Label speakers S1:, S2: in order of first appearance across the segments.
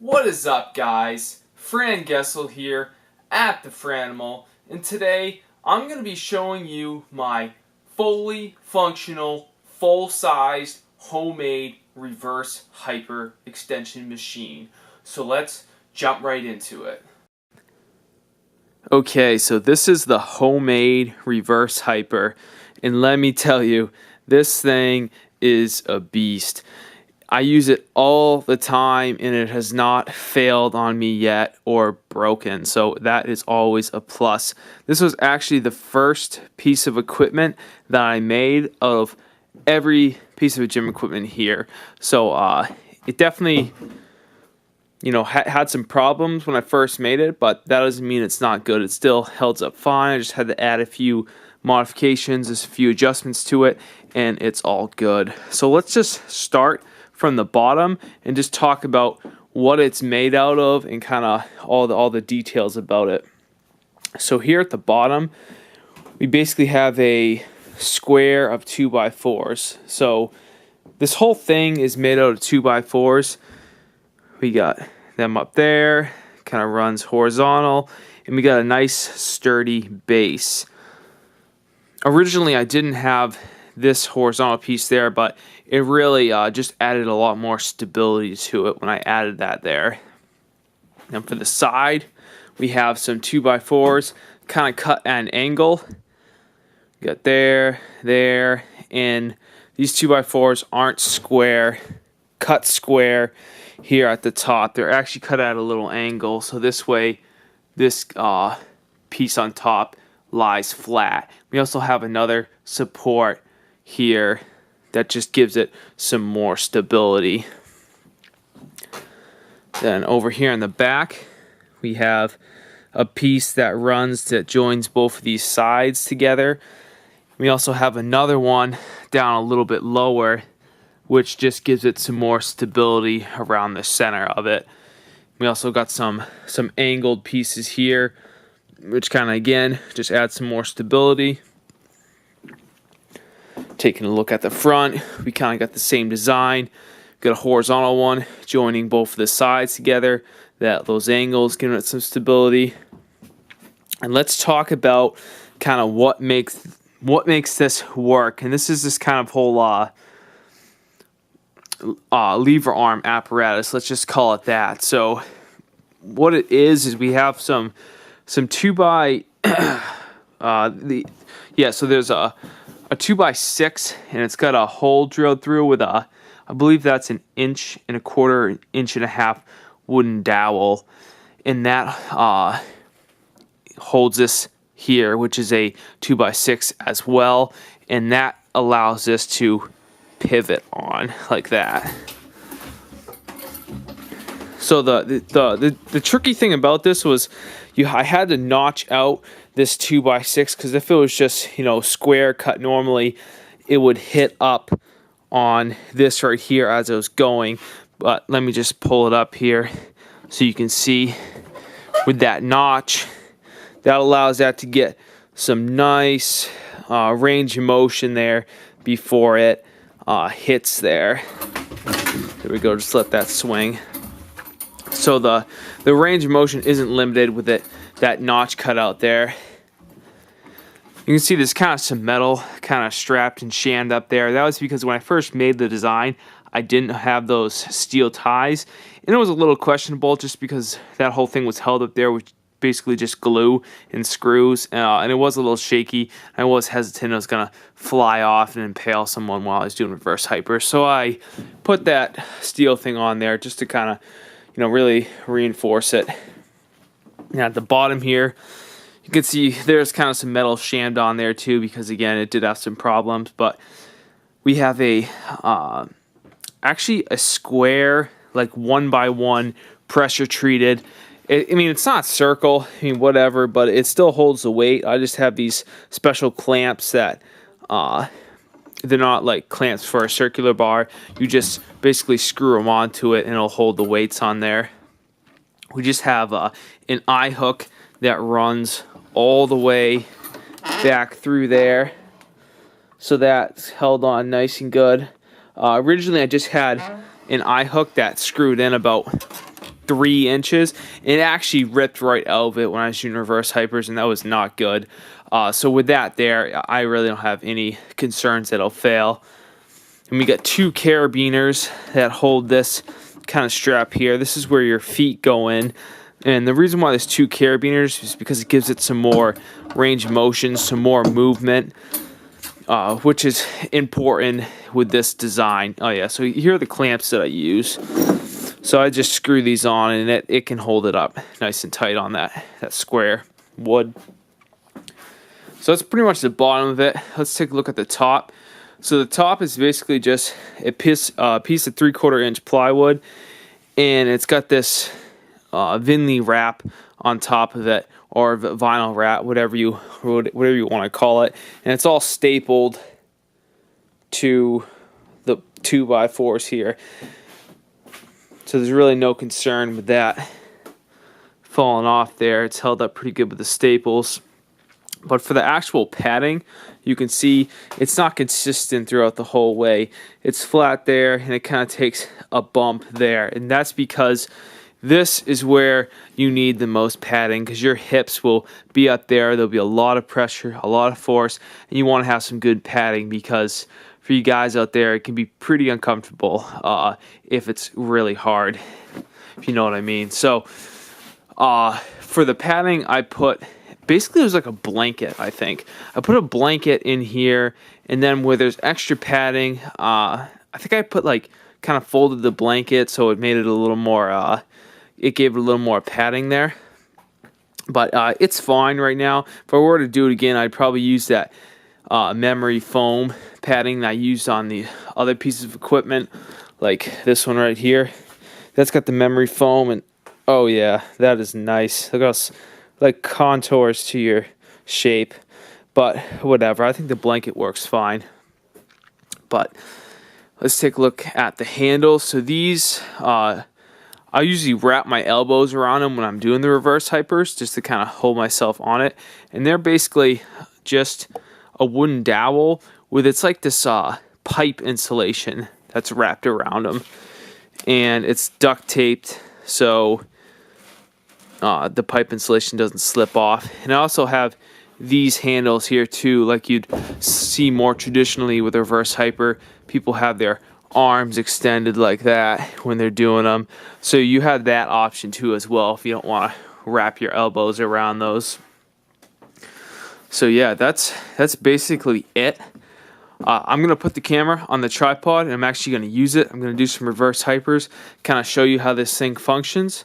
S1: What is up, guys? Fran Gessel here at the Franimal, and today I'm going to be showing you my fully functional, full-sized, homemade reverse hyper extension machine. So let's jump right into it. Okay, so this is the homemade reverse hyper, and let me tell you, this thing is a beast. I use it all the time and it has not failed on me yet or broken, so that is always a plus. This was actually the first piece of equipment that I made out of every piece of gym equipment here. So it definitely, had some problems when I first made it, but that doesn't mean it's not good. It still held up fine. I just had to add a few modifications, a few adjustments to it, and it's all good. So let's just start from the bottom and just talk about what it's made out of and kind of all the details about it. So here at the bottom, we basically have a square of 2x4s. So this whole thing is made out of 2x4s. We got them up there, kind of runs horizontal, and we got a nice sturdy base. Originally, I didn't have this horizontal piece there, but it really just added a lot more stability to it when I added that there. And for the side, we have some 2x4s kind of cut at an angle. We got there, and these 2x4s aren't square, cut square here at the top. They're actually cut at a little angle, so this way this piece on top lies flat. We also have another support here that just gives it some more stability. Then over here in the back, we have a piece that joins both of these sides together. We also have another one down a little bit lower, which just gives it some more stability around the center of it. We also got some angled pieces here, which kind of, again, just adds some more stability. Taking a look at the front, we kind of got the same design. Got a horizontal one joining both of the sides together. Those angles giving it some stability. And let's talk about kind of what makes this work. And this is this kind of whole lever arm apparatus. Let's just call it that. So what it is we have some 2x so there's a 2x6, and it's got a hole drilled through with I believe that's 1.25 inches, 1.5 inches wooden dowel, and that holds this here, which is a 2x6 as well, and that allows this to pivot on like that. So the tricky thing about this was I had to notch out this 2x6, because if it was just square cut normally, it would hit up on this right here as it was going. But let me just pull it up here so you can see with that notch, that allows that to get some nice range of motion there before it hits there. There we go, just let that swing. So the range of motion isn't limited with that notch cut out there. You can see there's kind of some metal kind of strapped and shammed up there. That was because when I first made the design, I didn't have those steel ties, and it was a little questionable just because that whole thing was held up there with basically just glue and screws, and it was a little shaky. I was hesitant it was going to fly off and impale someone while I was doing reverse hyper. So I put that steel thing on there just to kind of really reinforce it. Now at the bottom here, you can see there's kind of some metal shammed on there too, because again, it did have some problems. But we have actually a square, like 1x1 pressure treated. It's not circle, whatever, but it still holds the weight. I just have these special clamps that they're not like clamps for a circular bar. You just basically screw them onto it and it'll hold the weights on there. We just have an eye hook that runs all the way back through there, so that's held on nice and good. Originally I just had an eye hook that screwed in about 3 inches. It actually ripped right out of it when I was doing reverse hypers, and that was not good. So with that there, I really don't have any concerns that it'll fail. And we got 2 carabiners that hold this kind of strap here. This is where your feet go in. And the reason why there's 2 carabiners is because it gives it some more range of motion, some more movement, which is important with this design. Oh yeah, so here are the clamps that I use. So I just screw these on, and it can hold it up nice and tight on that square wood. So that's pretty much the bottom of it. Let's take a look at the top. So the top is basically just a piece of 3/4 inch plywood, and it's got this Vinley wrap on top of it, or vinyl wrap, whatever you want to call it, and it's all stapled to the 2x4s here. So there's really no concern with that falling off there. It's held up pretty good with the staples. But for the actual padding, you can see it's not consistent throughout the whole way. It's flat there, and it kind of takes a bump there. And that's because this is where you need the most padding, because your hips will be up there. There'll be a lot of pressure, a lot of force, and you want to have some good padding, because for you guys out there, it can be pretty uncomfortable if it's really hard, if you know what I mean. So for the padding, I put, basically it was like a blanket, I think. I put a blanket in here, and then where there's extra padding, I think I put like, kind of folded the blanket so it made it a little more, it gave it a little more padding there. But it's fine right now. If I were to do it again, I'd probably use that memory foam padding that I used on the other pieces of equipment, like this one right here. That's got the memory foam, and oh yeah, that is nice. Look how like contours to your shape. But whatever, I think the blanket works fine. But let's take a look at the handles. So these, I usually wrap my elbows around them when I'm doing the reverse hypers, just to kind of hold myself on it. And they're basically just a wooden dowel with, it's like this pipe insulation that's wrapped around them, and it's duct taped so the pipe insulation doesn't slip off. And I also have these handles here too, like you'd see more traditionally with a reverse hyper. People have their arms extended like that when they're doing them, so you have that option too as well if you don't want to wrap your elbows around those. So yeah, that's basically it. I'm going to put the camera on the tripod, and I'm actually going to use it. I'm going to do some reverse hypers, kind of show you how this thing functions.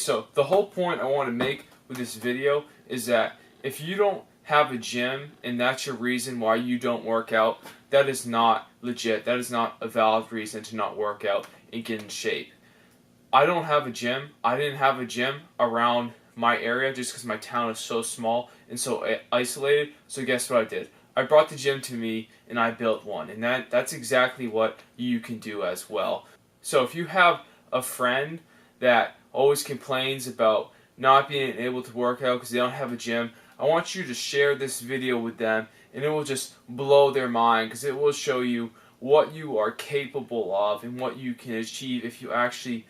S1: so the whole point I want to make with this video is that if you don't have a gym and that's your reason why you don't work out, that is not legit. That is not a valid reason to not work out and get in shape. I don't have a gym. I didn't have a gym around my area just because my town is so small and so isolated. So guess what I did? I brought the gym to me and I built one. And that's exactly what you can do as well. So if you have a friend that always complains about not being able to work out because they don't have a gym, I want you to share this video with them, and it will just blow their mind because it will show you what you are capable of and what you can achieve if you actually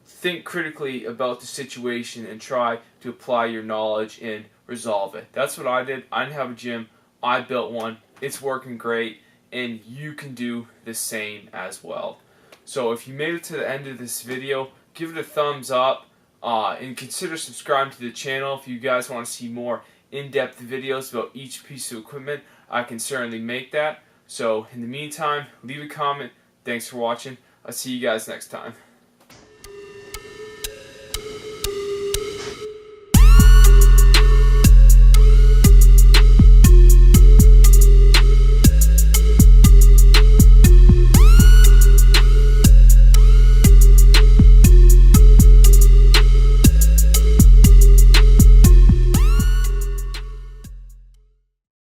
S1: think critically about the situation and try to apply your knowledge and resolve it. That's what I did. I didn't have a gym. I built one. It's working great, and you can do the same as well. So if you made it to the end of this video, give it a thumbs up. And consider subscribing to the channel if you guys want to see more in-depth videos about each piece of equipment. I can certainly make that. So in the meantime, leave a comment. Thanks for watching. I'll see you guys next time.